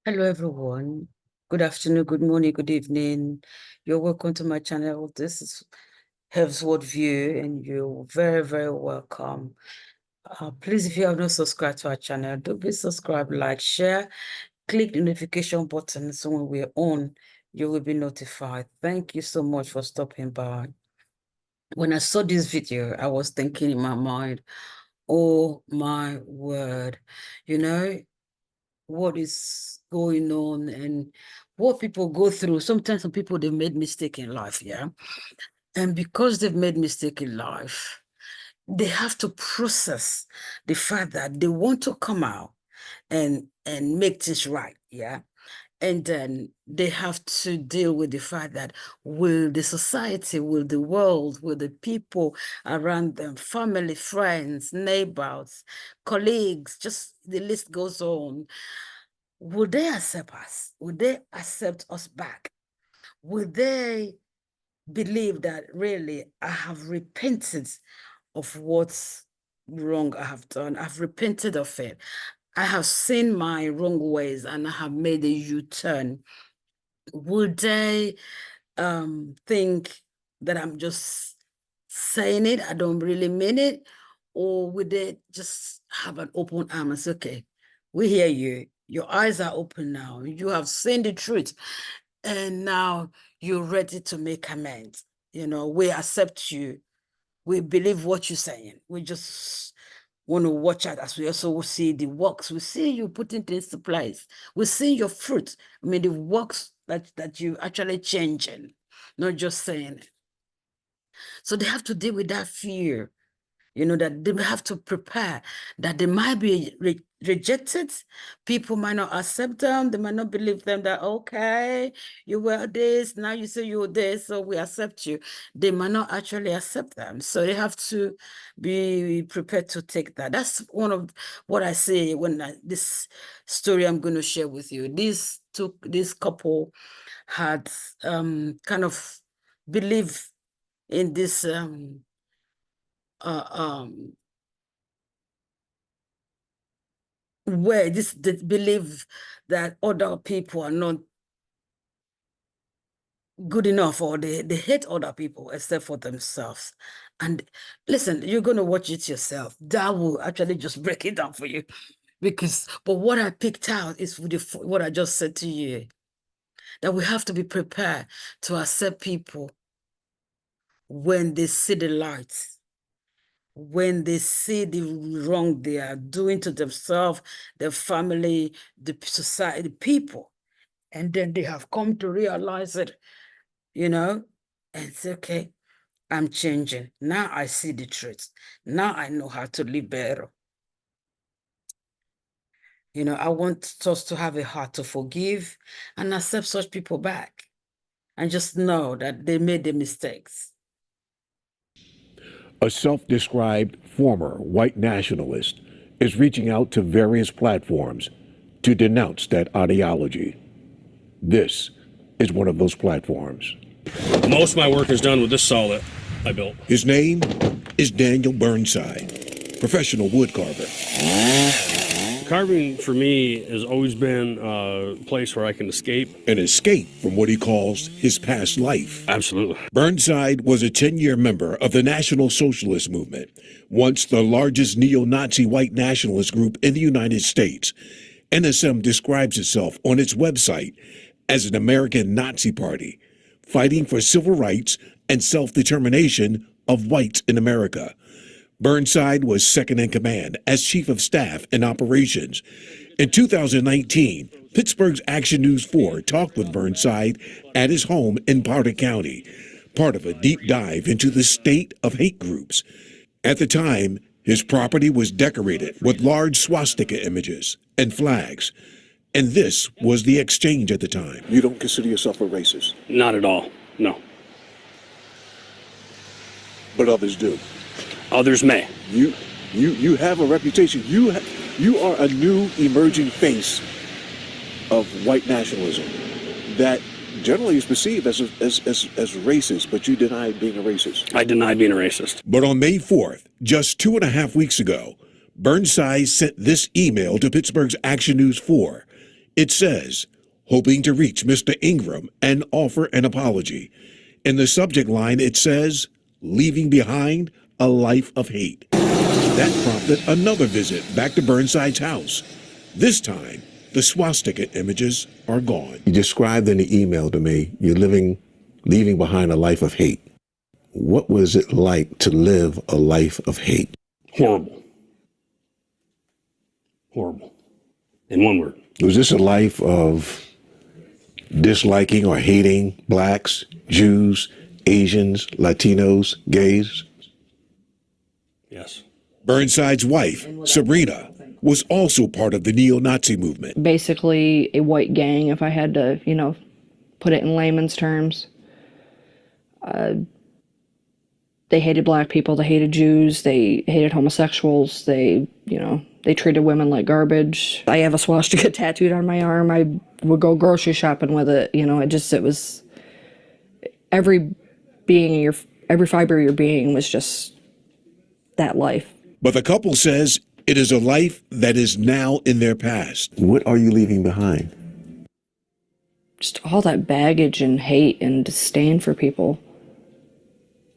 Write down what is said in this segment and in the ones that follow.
Hello, everyone. Good afternoon, good morning, good evening. You're welcome to my channel. This is Heaven's Word View, and you're very, very welcome. Please, if you have not subscribed to our channel, do please subscribe, like, share, click the notification button so when we're on, you will be notified. Thank you so much for stopping by. When I saw this video, I was thinking in my mind, oh my word, you know, what is going on and what people go through. Sometimes some people, they've made mistake in life, yeah? And because they've made mistake in life, they have to process the fact that they want to come out and make this right, yeah? And then they have to deal with the fact that will the society, will the world, will the people around them, family, friends, neighbors, colleagues, just the list goes on. Will they accept us? Will they accept us back? Will they believe that really I have repented of what's wrong I have done? I've repented of it. I have seen my wrong ways and I have made a U-turn. Would they think that I'm just saying it, I don't really mean it? Or would they just have an open arm and say, okay, we hear you. Your eyes are open now. You have seen the truth. And now you're ready to make amends. You know, we accept you. We believe what you're saying. We just want to watch out as we also see the works. We see you putting things to place. We see your fruit. I mean, the works that you actually changing, not just saying it. So they have to deal with that fear, that they have to prepare, that they might be rejected. People might not accept them. They might not believe them that, okay, you were this, now you say you were this, so we accept you. They might not actually accept them. So they have to be prepared to take that. That's one of what I say when this story I'm going to share with you. This couple had kind of believe in this where they believe that other people are not good enough, or they hate other people except for themselves. And listen, you're going to watch it yourself. That will actually just break it down for you. But what I picked out is what I just said to you, that we have to be prepared to accept people when they see the light, when they see the wrong they are doing to themselves, their family, the society, the people. And then they have come to realize it, and say, okay, I'm changing. Now I see the truth. Now I know how to live better. I want us to have a heart to forgive and accept such people back and just know that they made the mistakes. A self-described former white nationalist is reaching out to various platforms to denounce that ideology. This is one of those platforms. Most of my work is done with this saw that I built. His name is Daniel Burnside, professional woodcarver. Carving for me has always been a place where I can escape. An escape from what he calls his past life. Absolutely. Burnside was a 10-year member of the National Socialist Movement, once the largest neo-Nazi white nationalist group in the United States. NSM describes itself on its website as an American Nazi party, fighting for civil rights and self-determination of whites in America. Burnside was second in command as chief of staff and operations. In 2019, Pittsburgh's Action News 4 talked with Burnside at his home in Powder County, part of a deep dive into the state of hate groups. At the time, his property was decorated with large swastika images and flags. And this was the exchange at the time. You don't consider yourself a racist? Not at all, no. But others do. Others may. You have a reputation. You are a new emerging face of white nationalism that generally is perceived as racist, but you deny being a racist. I deny being a racist. But on May 4th, just 2.5 weeks ago, Burnside sent this email to Pittsburgh's Action News 4. It says, hoping to reach Mr. Ingram and offer an apology. In the subject line, it says, leaving behind a life of hate. That prompted another visit back to Burnside's house. This time, the swastika images are gone. You described in the email to me, you're leaving behind a life of hate. What was it like to live a life of hate? Horrible. Horrible. In one word. Was this a life of disliking or hating blacks, Jews, Asians, Latinos, gays? Yes. Burnside's wife, Sabrina, was also part of the neo-Nazi movement. Basically a white gang, if I had to, put it in layman's terms. They hated black people, they hated Jews, they hated homosexuals, they treated women like garbage. I have a swastika tattooed on my arm. I would go grocery shopping with it. It was every fiber of your being was just that life. But the couple says it is a life that is now in their past. What are you leaving behind? Just all that baggage and hate and disdain for people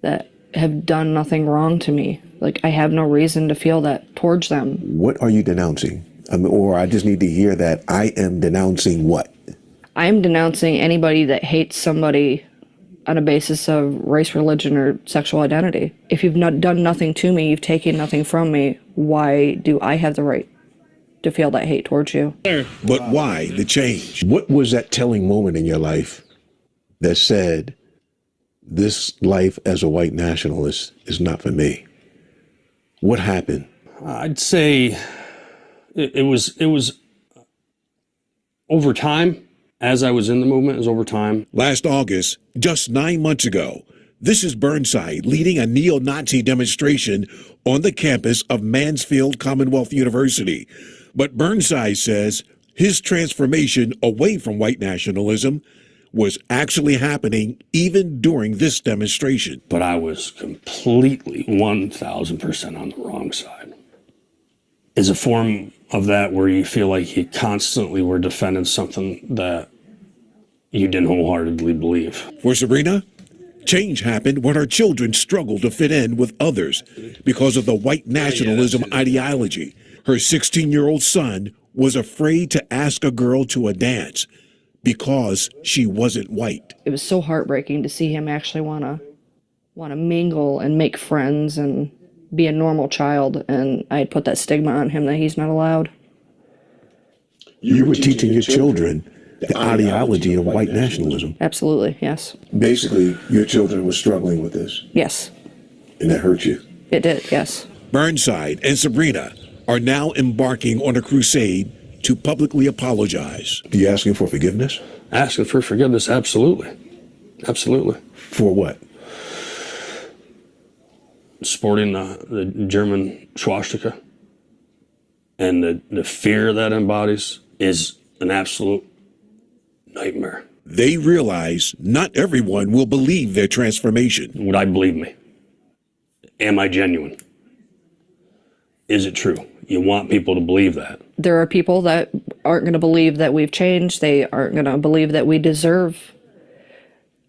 that have done nothing wrong to me. Like, I have no reason to feel that towards them. What are you denouncing? Or I just need to hear that I am denouncing what? I am denouncing anybody that hates somebody on a basis of race, religion, or sexual identity. If you've not done nothing to me, you've taken nothing from me, why do I have the right to feel that hate towards you? But why the change? What was that telling moment in your life that said, this life as a white nationalist is not for me? What happened? I'd say it was over time. As I was in the movement, it was over time. Last August, just 9 months ago, this is Burnside leading a neo-Nazi demonstration on the campus of Mansfield Commonwealth University. But Burnside says his transformation away from white nationalism was actually happening even during this demonstration. But I was completely 1,000% on the wrong side. Is a form of that where you feel like you constantly were defending something that you didn't wholeheartedly believe. For Sabrina, change happened when her children struggled to fit in with others because of the white nationalism ideology. Her 16-year-old son was afraid to ask a girl to a dance because she wasn't white. It was so heartbreaking to see him actually want to mingle and make friends and be a normal child, and I had put that stigma on him that he's not allowed. You were teaching your children the ideology of white nationalism. Absolutely, yes. Basically, your children were struggling with this, Yes, and that hurt you. it did, yes. Burnside and Sabrina are now embarking on a crusade to publicly apologize. Are you asking for forgiveness? Asking for forgiveness, absolutely. Absolutely. For what? Sporting the German swastika and the fear that embodies is an absolute nightmare. They realize not everyone will believe their transformation. Would I believe me? Am I genuine? Is it true? You want people to believe that. There are people that aren't going to believe that we've changed. They aren't going to believe that we deserve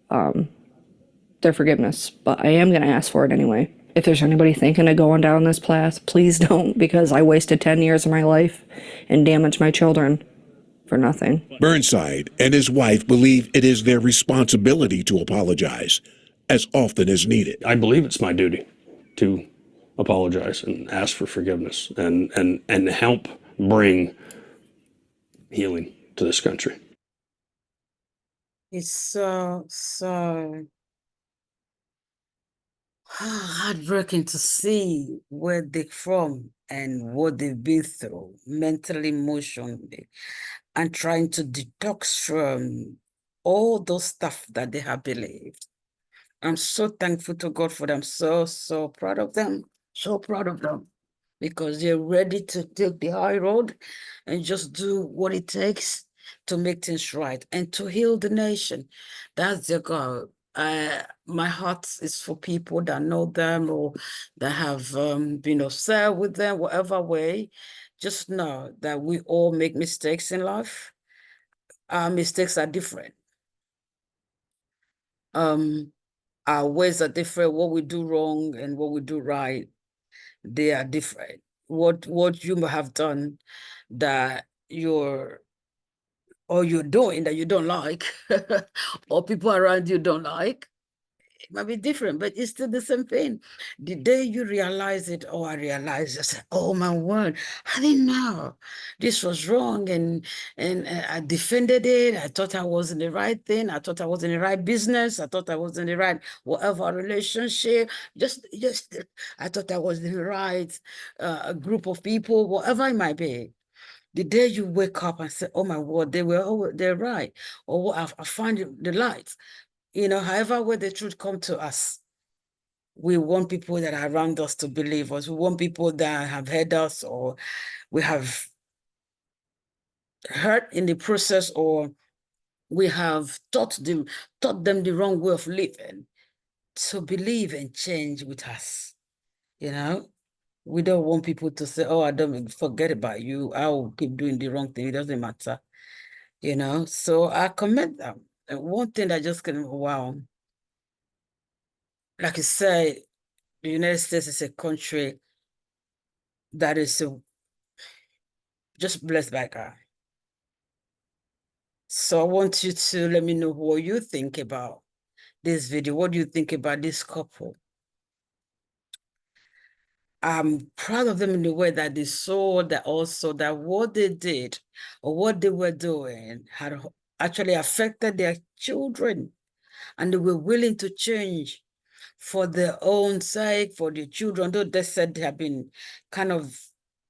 their forgiveness. But I am going to ask for it anyway. If there's anybody thinking of going down this path, please don't, because I wasted 10 years of my life and damaged my children for nothing. Burnside and his wife believe it is their responsibility to apologize as often as needed. I believe it's my duty to apologize and ask for forgiveness and help bring healing to this country. It's so heartbreaking to see where they're from and what they've been through mentally, emotionally, and trying to detox from all those stuff that they have believed. I'm so thankful to God for them. So proud of them. So proud of them. Because they're ready to take the high road and just do what it takes to make things right and to heal the nation. That's their goal. My heart is for people that know them or that have been upset with them, whatever way. Just know that we all make mistakes in life, Our mistakes are different. Our ways are different. What we do wrong and what we do right, they are different. What you may have done that you're doing that you don't like, or people around you don't like, it might be different, but it's still the same thing. The day you realize it, oh, I realized, I said, oh my word, I didn't know this was wrong, and I defended it. I thought I was in the right thing. I thought I was in the right business. I thought I was in the right whatever relationship. Just I thought I was in the right group of people, whatever it might be. The day you wake up and say, oh my word, they're right, or I find the light. However way the truth come to us, we want people that are around us to believe us. We want people that have heard us, or we have hurt in the process, or we have taught them the wrong way of living, to believe and change with us. We don't want people to say, oh, I don't forget about you. I'll keep doing the wrong thing. It doesn't matter. So I commend them. And one thing that just came, wow. Like I said, the United States is a country that is just blessed by God. So I want you to let me know what you think about this video. What do you think about this couple? I'm proud of them in the way that they saw that also that what they did or what they were doing had actually affected their children, and they were willing to change for their own sake, for the children. Though they said they have been kind of,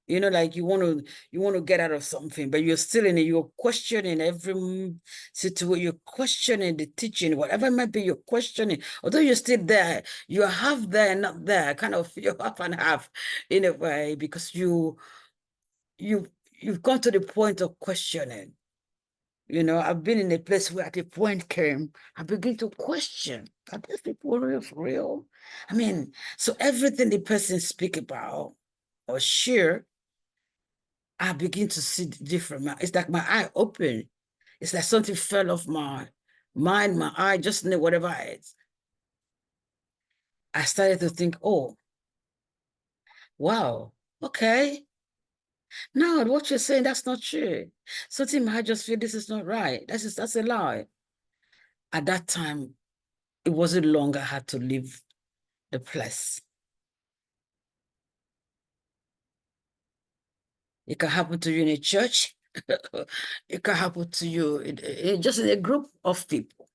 like you want to get out of something, but you're still in it. You're questioning every situation. You're questioning the teaching, whatever it might be. You're questioning. Although you're still there, you're half there, not there. Kind of, you're half and half in a way, because you've come to the point of questioning. I've been in a place where at a point came, I begin to question, are these people real for real? I mean, so everything the person speak about or share, I begin to see different. It's like my eye open. It's like something fell off my mind, my eye, just whatever it is. I started to think, oh, wow, okay. No, what you're saying, that's not true. Something I just feel this is not right. That's a lie. At that time, it wasn't long I had to leave the place. It can happen to you in a church. It can happen to you just in a group of people,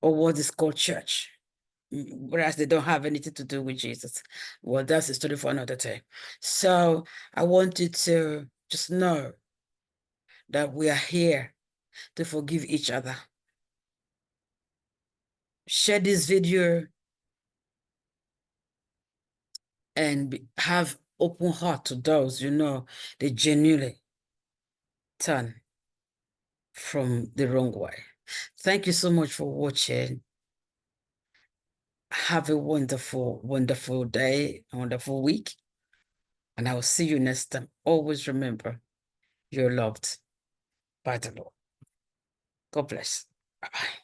or what is called church, whereas they don't have anything to do with Jesus. Well, that's a story for another day. So I want you to just know that we are here to forgive each other. Share this video and have open heart to those they genuinely turn from the wrong way. Thank you so much for watching. Have a wonderful, wonderful day, a wonderful week. And I will see you next time. Always remember, you're loved by the Lord. God bless. Bye-bye.